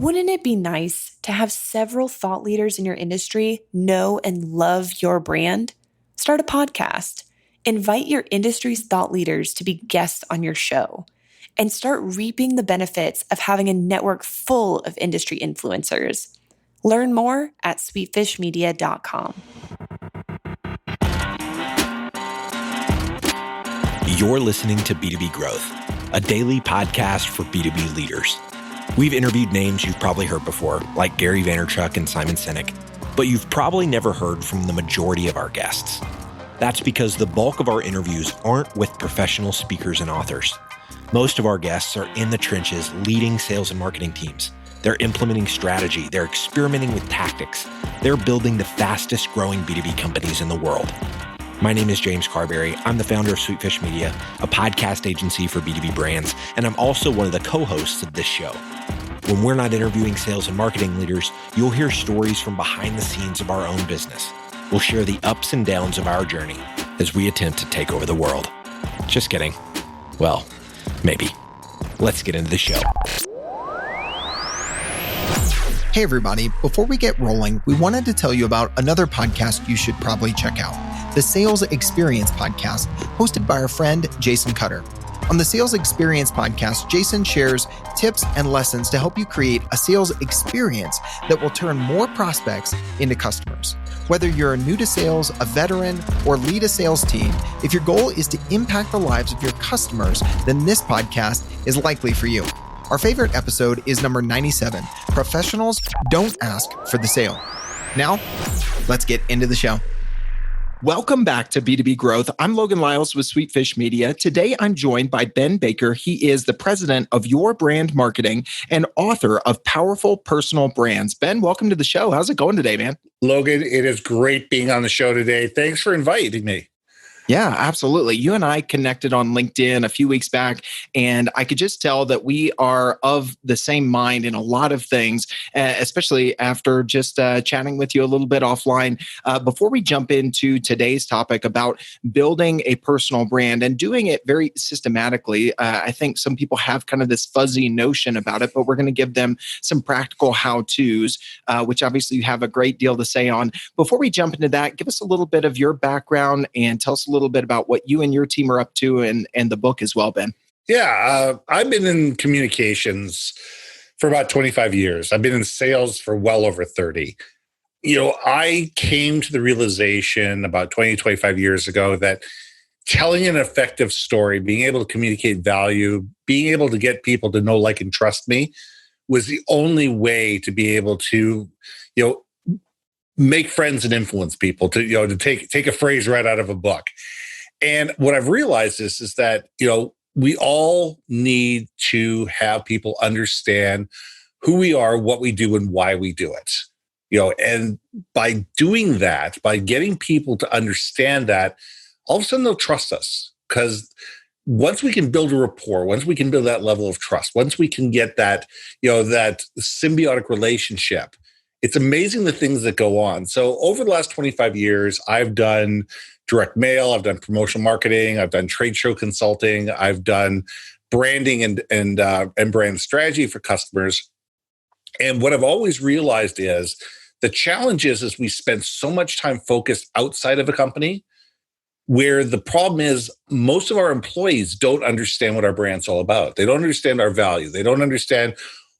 Wouldn't it be nice to have several thought leaders in your industry know and love your brand? Start a podcast. Invite your industry's thought leaders to be guests on your show and start reaping the benefits of having a network full of industry influencers. Learn more at sweetfishmedia.com. You're listening to B2B Growth, a daily podcast for B2B leaders. We've interviewed names you've probably heard before, like Gary Vaynerchuk and Simon Sinek, but you've probably never heard from the majority of our guests. That's because the bulk of our interviews aren't with professional speakers and authors. Most of our guests are in the trenches leading sales and marketing teams. They're implementing strategy. They're experimenting with tactics. They're building the fastest growing B2B companies in the world. My name is James Carberry. I'm the founder of Sweetfish Media, a podcast agency for B2B brands, and I'm also one of the co-hosts of this show. When we're not interviewing sales and marketing leaders, you'll hear stories from behind the scenes of our own business. We'll share the ups and downs of our journey as we attempt to take over the world. Just kidding. Well, maybe. Let's get into the show. Hey everybody, before we get rolling, we wanted to tell you about another podcast you should probably check out, the Sales Experience Podcast, hosted by our friend Jason Cutter. On the Sales Experience Podcast, Jason shares tips and lessons to help you create a sales experience that will turn more prospects into customers. Whether you're new to sales, a veteran, or lead a sales team, if your goal is to impact the lives of your customers, then this podcast is likely for you. Our favorite episode is number 97, Professionals Don't Ask for the Sale. Now, let's get into the show. Welcome back to B2B Growth. I'm Logan Lyles with Sweetfish Media. Today, I'm joined by Ben Baker. He is the president of Your Brand Marketing and author of Powerful Personal Brands. Ben, welcome to the show. How's it going today, man? Logan, it is great being on the show today. Thanks for inviting me. Yeah, absolutely. You and I connected on LinkedIn a few weeks back, and I could just tell that we are of the same mind in a lot of things, especially after just chatting with you a little bit offline. Before we jump into today's topic about building a personal brand and doing it very systematically, I think some people have kind of this fuzzy notion about it, but we're going to give them some practical how-tos, which obviously you have a great deal to say on. Before we jump into that, give us a little bit of your background and tell us a little bit about what you and your team are up to and the book as well, Ben. Yeah, I've been in communications for about 25 years. I've been in sales for well over 30. I came to the realization about 20, 25 years ago that telling an effective story, being able to communicate value, being able to get people to know, like, and trust me was the only way to be able to, make friends and influence people, to take a phrase right out of a book. And what I've realized is that, we all need to have people understand who we are, what we do, and why we do it. And by doing that, by getting people to understand that, all of a sudden they'll trust us. Because once we can build a rapport, once we can build that level of trust, once we can get that, that symbiotic relationship, it's amazing the things that go on. So over the last 25 years, I've done direct mail, I've done promotional marketing, I've done trade show consulting, I've done branding and brand strategy for customers. And what I've always realized is the challenge is we spend so much time focused outside of a company, where the problem is most of our employees don't understand what our brand's all about. They don't understand our value. They don't understand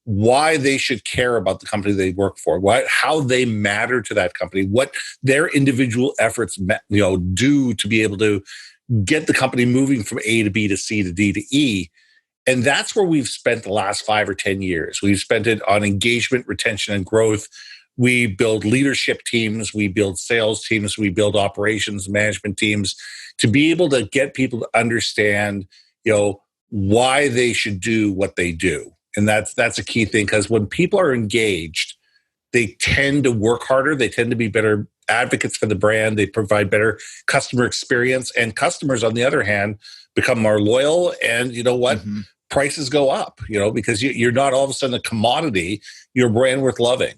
why they should care about the company they work for, how they matter to that company, what their individual efforts do to be able to get the company moving from A to B to C to D to E. And that's where we've spent the last 5 or 10 years. We've spent it on engagement, retention, and growth. We build leadership teams, we build sales teams, we build operations management teams to be able to get people to understand, why they should do what they do. And that's a key thing, because when people are engaged, they tend to work harder. They tend to be better advocates for the brand. They provide better customer experience. And customers, on the other hand, become more loyal. And you know what? Mm-hmm. Prices go up, because you're not all of a sudden a commodity. You're a brand worth loving.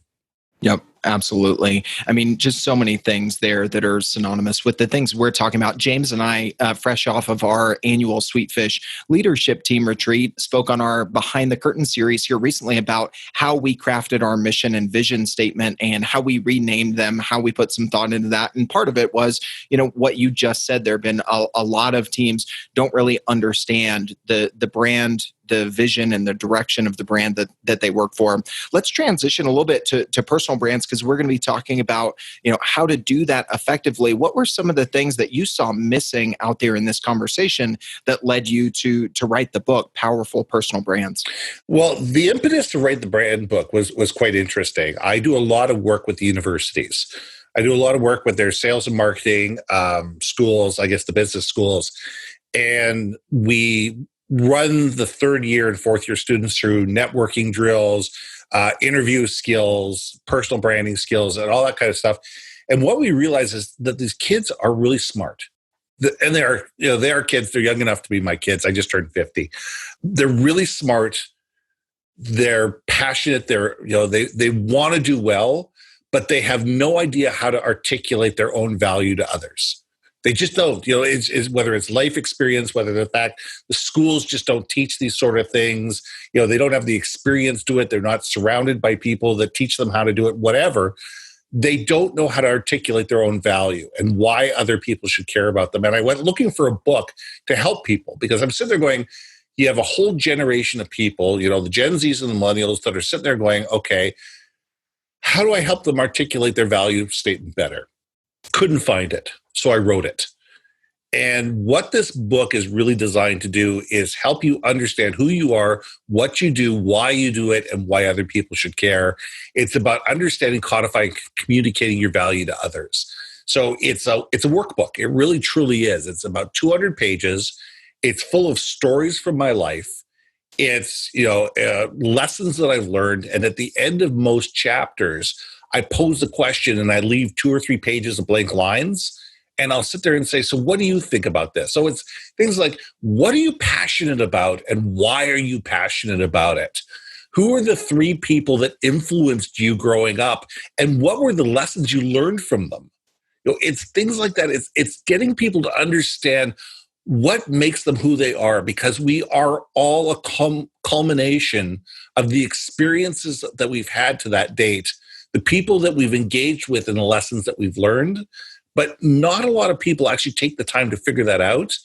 Yep, absolutely. I mean, just so many things there that are synonymous with the things we're talking about. James and I, fresh off of our annual Sweetfish leadership team retreat, spoke on our Behind the Curtain series here recently about how we crafted our mission and vision statement and how we renamed them, how we put some thought into that. And part of it was, what you just said. There have been a lot of teams don't really understand the brand, the vision and the direction of the brand that they work for. Let's transition a little bit to personal brands, because we're going to be talking about, how to do that effectively. What were some of the things that you saw missing out there in this conversation that led you to write the book, Powerful Personal Brands? Well, the impetus to write the brand book was quite interesting. I do a lot of work with the universities. I do a lot of work with their sales and marketing schools, I guess the business schools. And we run the third year and fourth year students through networking drills, interview skills, personal branding skills, and all that kind of stuff. And what we realize is that these kids are really smart. And they are kids. They're young enough to be my kids. I just turned 50. They're really smart. They're passionate. They want to do well, but they have no idea how to articulate their own value to others. They just don't. It's whether it's life experience, whether the fact the schools just don't teach these sort of things. They don't have the experience to it. They're not surrounded by people that teach them how to do it, whatever. They don't know how to articulate their own value and why other people should care about them. And I went looking for a book to help people, because I'm sitting there going, you have a whole generation of people, the Gen Zs and the millennials that are sitting there going, okay, how do I help them articulate their value statement better? Couldn't find it. So I wrote it. And what this book is really designed to do is help you understand who you are, what you do, why you do it, and why other people should care. It's about understanding, codifying, communicating your value to others. So it's a workbook. It really, truly is. It's about 200 pages. It's full of stories from my life. It's, lessons that I've learned. And at the end of most chapters, I pose a question and I leave 2 or 3 pages of blank lines. And I'll sit there and say, so what do you think about this? So it's things like, what are you passionate about and why are you passionate about it? Who are the 3 people that influenced you growing up? And what were the lessons you learned from them? It's things like that. It's getting people to understand what makes them who they are, because we are all a culmination of the experiences that we've had to that date, the people that we've engaged with and the lessons that we've learned. But not a lot of people actually take the time to figure that out.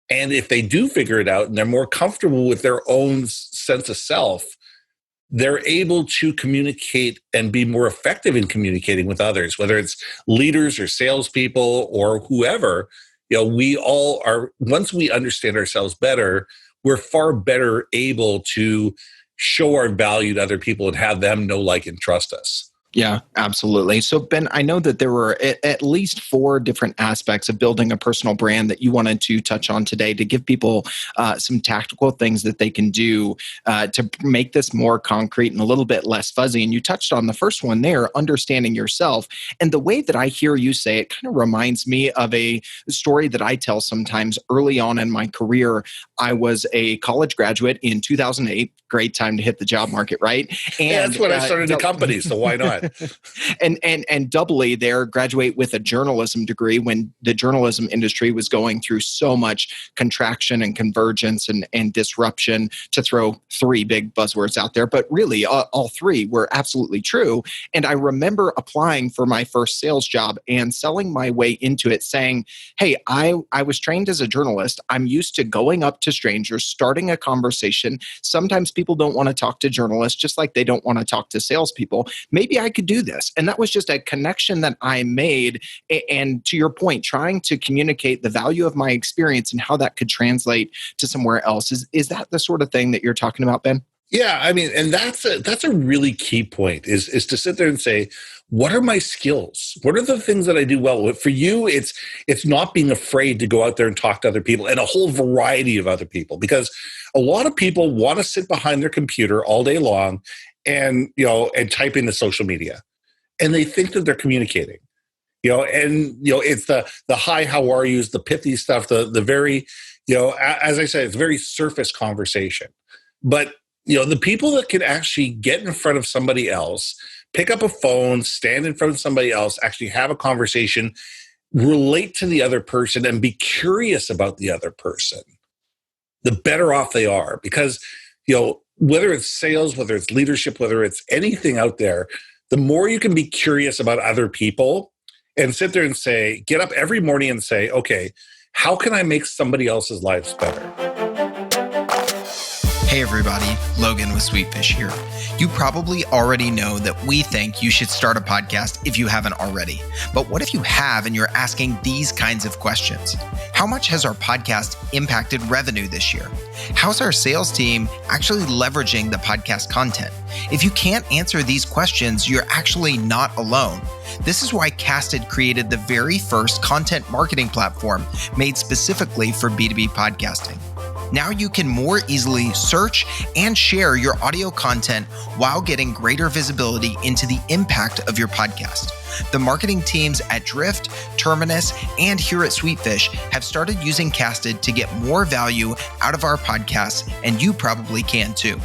And if they do figure it out and they're more comfortable with their own sense of self, they're able to communicate and be more effective in communicating with others, whether it's leaders or salespeople or whoever. We all are, once we understand ourselves better, we're far better able to show our value to other people and have them know, like, and trust us. Yeah, absolutely. So, Ben, I know that there were at least 4 different aspects of building a personal brand that you wanted to touch on today to give people some tactical things that they can do to make this more concrete and a little bit less fuzzy. And you touched on the first one there, understanding yourself. And the way that I hear you say it kind of reminds me of a story that I tell sometimes. Early on in my career, I was a college graduate in 2008. Great time to hit the job market, right? And yeah, that's when I started the company, so why not? and doubly there, graduate with a journalism degree when the journalism industry was going through so much contraction and convergence and disruption, to throw 3 big buzzwords out there. But really, all 3 were absolutely true. And I remember applying for my first sales job and selling my way into it, saying, hey, I was trained as a journalist. I'm used to going up to strangers, starting a conversation. Sometimes people don't want to talk to journalists, just like they don't want to talk to salespeople. Maybe I could do this. And that was just a connection that I made. And to your point, trying to communicate the value of my experience and how that could translate to somewhere else. Is that the sort of thing that you're talking about, Ben? Yeah, I mean, and that's a really key point is to sit there and say, what are my skills? What are the things that I do well? For you, it's not being afraid to go out there and talk to other people and a whole variety of other people, because a lot of people want to sit behind their computer all day long and type into social media, and they think that they're communicating. It's the hi, how are you, the pithy stuff, the very, as I said, it's very surface conversation. But the people that can actually get in front of somebody else, Pick up a phone, stand in front of somebody else, actually have a conversation, relate to the other person, and be curious about the other person. The better off they are, because, whether it's sales, whether it's leadership, whether it's anything out there, the more you can be curious about other people and sit there and get up every morning and say, okay, how can I make somebody else's lives better? Hey everybody, Logan with Sweetfish here. You probably already know that we think you should start a podcast if you haven't already. But what if you have and you're asking these kinds of questions? How much has our podcast impacted revenue this year? How's our sales team actually leveraging the podcast content? If you can't answer these questions, you're actually not alone. This is why Casted created the very first content marketing platform made specifically for B2B podcasting. Now you can more easily search and share your audio content while getting greater visibility into the impact of your podcast. The marketing teams at Drift, Terminus, and here at Sweetfish have started using Casted to get more value out of our podcasts, and you probably can too.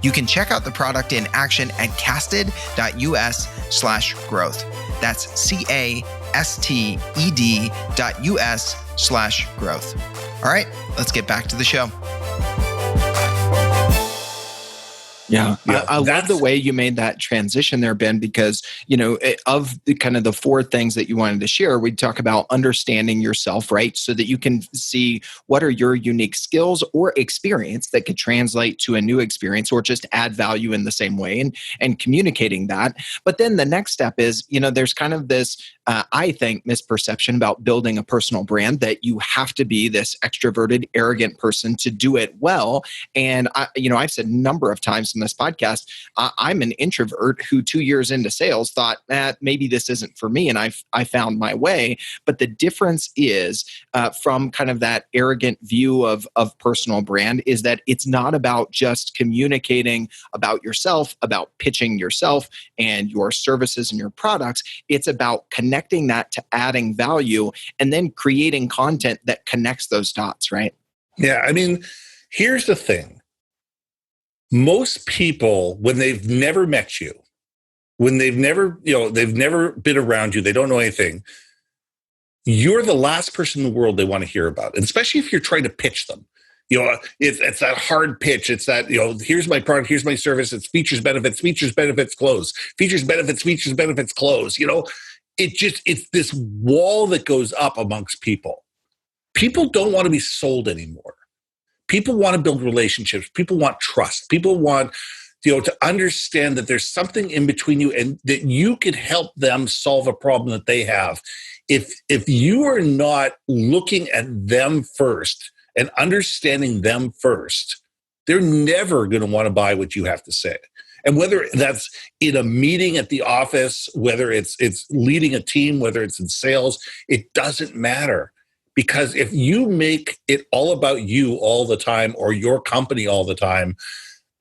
You can check out the product in action at casted.us/growth. That's casted.us/growth. All right, let's get back to the show. Yeah, I love the way you made that transition there, Ben, because, of the kind of the four things that you wanted to share, we talk about understanding yourself, right? So that you can see what are your unique skills or experience that could translate to a new experience or just add value in the same way, and communicating that. But then the next step is, there's kind of this, I think, misperception about building a personal brand that you have to be this extroverted, arrogant person to do it well. And I've said a number of times in this podcast, I'm an introvert who 2 years into sales thought, maybe this isn't for me, and I found my way. But the difference is from kind of that arrogant view of personal brand is that it's not about just communicating about yourself, about pitching yourself and your services and your products. It's about connecting that to adding value and then creating content that connects those dots, right? Yeah, I mean, here's the thing. Most people, when they've never met you, when they've never been around you, they don't know anything, you're the last person in the world they want to hear about. And especially if you're trying to pitch them. It's that hard pitch. It's that, here's my product, here's my service, it's features, benefits, close. Features, benefits, close. It's this wall that goes up amongst people. People don't want to be sold anymore. People want to build relationships. People want trust. People want, to understand that there's something in between you and that you can help them solve a problem that they have. If you are not looking at them first and understanding them first, they're never going to want to buy what you have to say. And whether that's in a meeting at the office, whether it's leading a team, whether it's in sales, it doesn't matter. Because if you make it all about you all the time or your company all the time,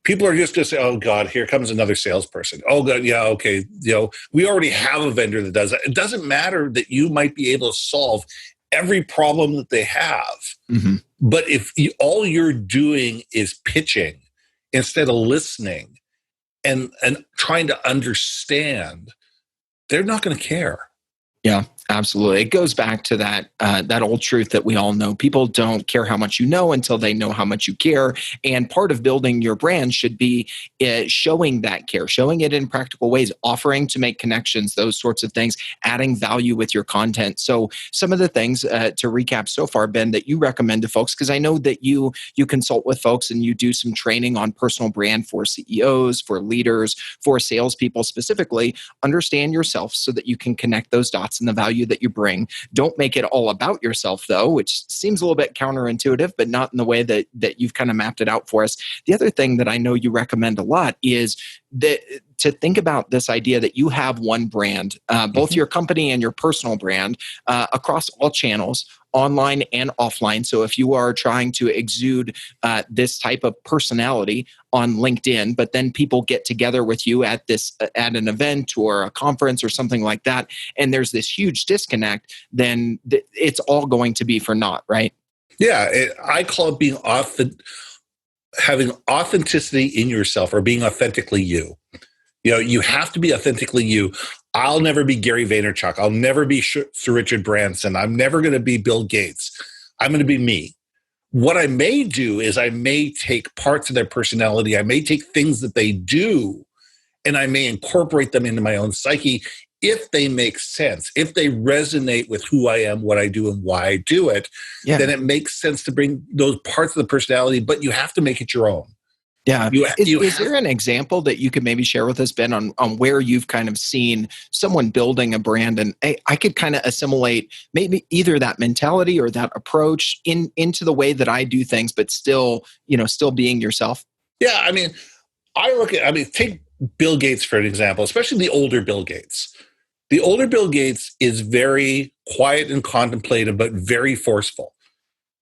people are just going to say, oh, God, here comes another salesperson. Oh, God, yeah, okay. We already have a vendor that does that. It doesn't matter that you might be able to solve every problem that they have. Mm-hmm. But if all you're doing is pitching instead of listening and trying to understand, they're not going to care. Yeah, absolutely. It goes back to that old truth that we all know. People don't care how much you know until they know how much you care. And part of building your brand should be showing that care, showing it in practical ways, offering to make connections, those sorts of things, adding value with your content. So some of the things to recap so far, Ben, that you recommend to folks, because I know that you consult with folks and you do some training on personal brand for CEOs, for leaders, for salespeople specifically. Understand yourself so that you can connect those dots and the value that you bring. Don't make it all about yourself, though, which seems a little bit counterintuitive, but not in the way that you've kind of mapped it out for us. The other thing that I know you recommend a lot is that to think about this idea that you have one brand, both your company and your personal brand, across all channels, online and offline. So if you are trying to exude this type of personality on LinkedIn, but then people get together with you at an event or a conference or something like that, and there's this huge disconnect, then it's all going to be for naught, right? Yeah, I call it being having authenticity in yourself, or being authentically you. You have to be authentically you. I'll never be Gary Vaynerchuk. I'll never be Sir Richard Branson. I'm never going to be Bill Gates. I'm going to be me. What I may do is I may take parts of their personality. I may take things that they do, and I may incorporate them into my own psyche if they make sense, if they resonate with who I am, what I do, and why I do it. Then it makes sense to bring those parts of the personality, but you have to make it your own. Yeah. Is there an example that you could maybe share with us, Ben, on where you've kind of seen someone building a brand and I could kind of assimilate maybe either that mentality or that approach into the way that I do things, but still being yourself? Yeah. I mean, take Bill Gates for an example, especially the older Bill Gates. The older Bill Gates is very quiet and contemplative, but very forceful.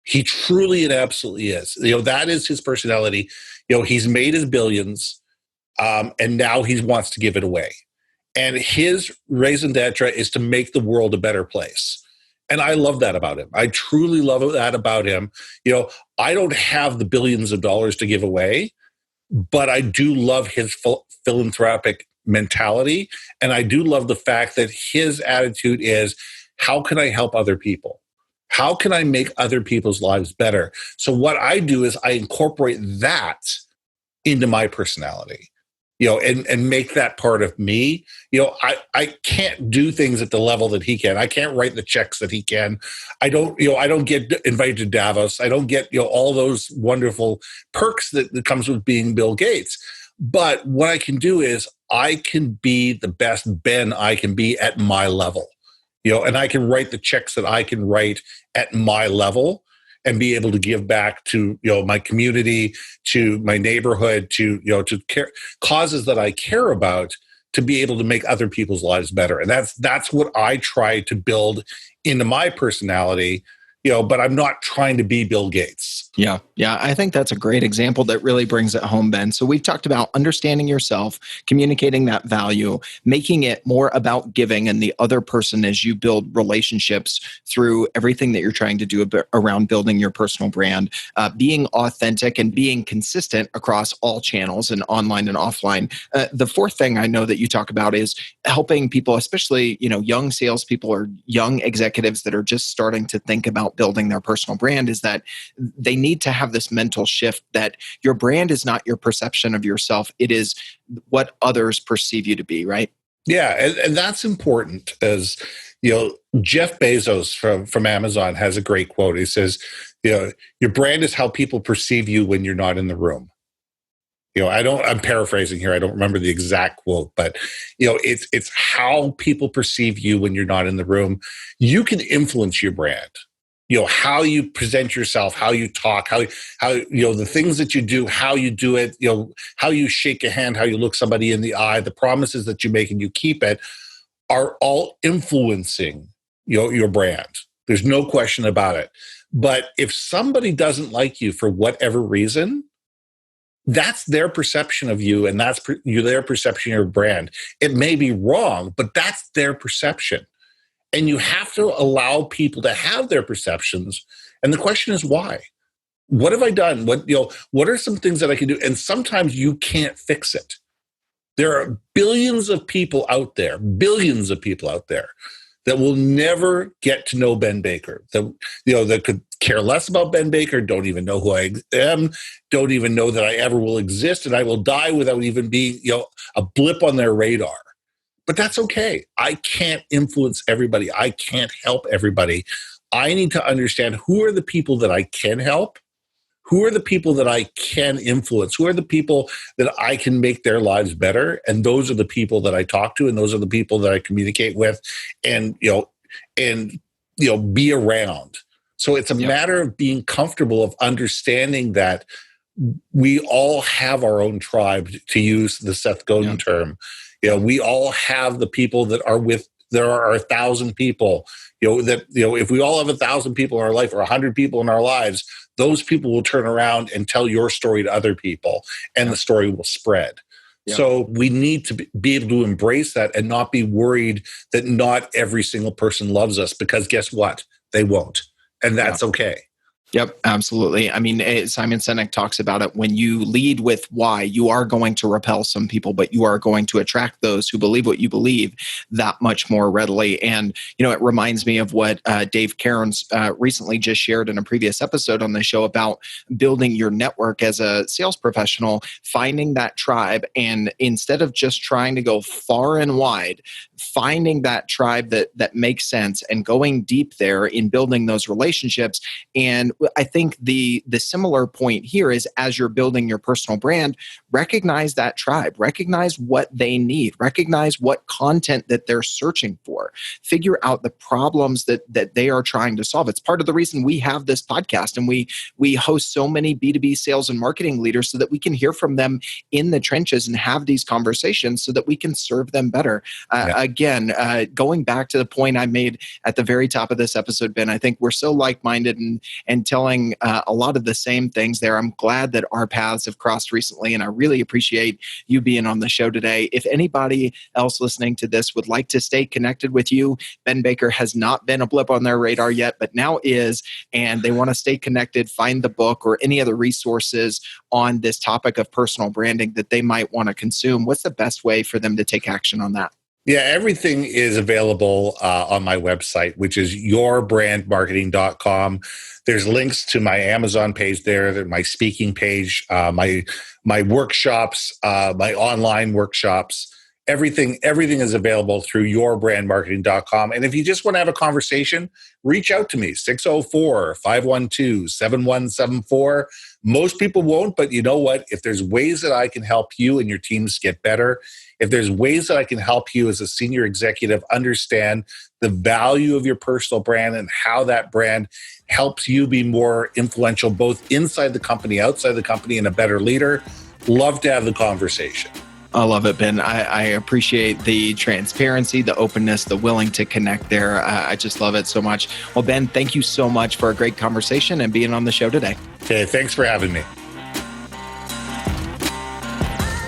He truly and absolutely is. That is his personality. He's made his billions, and now he wants to give it away. And his raison d'etre is to make the world a better place. And I love that about him. I truly love that about him. I don't have the billions of dollars to give away, but I do love his philanthropic mentality. And I do love the fact that his attitude is, how can I help other people? How can I make other people's lives better? So what I do is I incorporate that into my personality, and make that part of me. I can't do things at the level that he can. I can't write the checks that he can. I don't get invited to Davos. I don't get, all those wonderful perks that comes with being Bill Gates. But what I can do is I can be the best Ben I can be at my level. And I can write the checks that I can write at my level and be able to give back to, my community, to my neighborhood, to causes that I care about, to be able to make other people's lives better. And that's what I try to build into my personality, but I'm not trying to be Bill Gates. Yeah. I think that's a great example that really brings it home, Ben. So we've talked about understanding yourself, communicating that value, making it more about giving and the other person as you build relationships through everything that you're trying to do around building your personal brand, being authentic and being consistent across all channels and online and offline. The fourth thing I know that you talk about is helping people, especially, young salespeople or young executives that are just starting to think about building their personal brand, is that they need to have this mental shift that your brand is not your perception of yourself. It is what others perceive you to be, right? Yeah. And that's important. As Jeff Bezos from Amazon has a great quote. He says, your brand is how people perceive you when you're not in the room. I'm paraphrasing here. I don't remember the exact quote, but it's how people perceive you when you're not in the room. You can influence your brand. How you present yourself, how you talk, how the things that you do, how you do it, how you shake a hand, how you look somebody in the eye, the promises that you make and you keep it, are all influencing your brand. There's no question about it. But if somebody doesn't like you for whatever reason, that's their perception of you, and that's their perception of your brand. It may be wrong, but that's their perception. And you have to allow people to have their perceptions. And the question is, why? What have I done? What are some things that I can do? And sometimes you can't fix it. There are billions of people out there that will never get to know Ben Baker, that could care less about Ben Baker, don't even know who I am, don't even know that I ever will exist, and I will die without even being, a blip on their radar. But that's okay. I can't influence everybody. I can't help everybody. I need to understand who are the people that I can help, who are the people that I can influence, who are the people that I can make their lives better. And those are the people that I talk to, and those are the people that I communicate with and be around. So it's a matter of being comfortable, of understanding that we all have our own tribe, to use the Seth Godin term. We all have the people that are with, there are 1,000 people, if we all have 1,000 people in our life or 100 people in our lives, those people will turn around and tell your story to other people, and the story will spread. Yeah. So we need to be able to embrace that and not be worried that not every single person loves us, because guess what? They won't. And that's okay. Yep, absolutely. I mean, Simon Sinek talks about it. When you lead with why, you are going to repel some people, but you are going to attract those who believe what you believe that much more readily. And, it reminds me of what Dave Cairns recently just shared in a previous episode on the show about building your network as a sales professional, finding that tribe. And instead of just trying to go far and wide, finding that tribe that makes sense and going deep there in building those relationships. And I think the similar point here is, as you're building your personal brand, recognize that tribe, recognize what they need, recognize what content that they're searching for, figure out the problems that they are trying to solve. It's part of the reason we have this podcast, and we host so many B2B sales and marketing leaders so that we can hear from them in the trenches and have these conversations so that we can serve them better. Again, going back to the point I made at the very top of this episode, Ben, I think we're so like-minded and telling a lot of the same things there. I'm glad that our paths have crossed recently, and I really appreciate you being on the show today. If anybody else listening to this would like to stay connected with you, Ben Baker has not been a blip on their radar yet, but now is, and they want to stay connected, find the book or any other resources on this topic of personal branding that they might want to consume. What's the best way for them to take action on that? Yeah, everything is available on my website, which is yourbrandmarketing.com. There's links to my Amazon page there, my speaking page, my workshops, my online workshops. Everything is available through yourbrandmarketing.com. And if you just want to have a conversation, reach out to me, 604-512-7174. Most people won't, but you know what? If there's ways that I can help you and your teams get better, if there's ways that I can help you as a senior executive understand the value of your personal brand and how that brand helps you be more influential, both inside the company, outside the company, and a better leader, love to have the conversation. I love it, Ben. I appreciate the transparency, the openness, the willing to connect there. I just love it so much. Well, Ben, thank you so much for a great conversation and being on the show today. Okay, thanks for having me.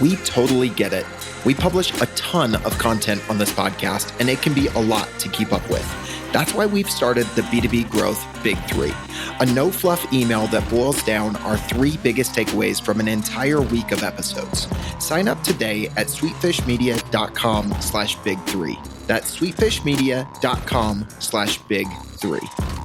We totally get it. We publish a ton of content on this podcast, and it can be a lot to keep up with. That's why we've started the B2B Growth Big Three, a no-fluff email that boils down our 3 biggest takeaways from an entire week of episodes. Sign up today at sweetfishmedia.com/big3. That's sweetfishmedia.com/big3.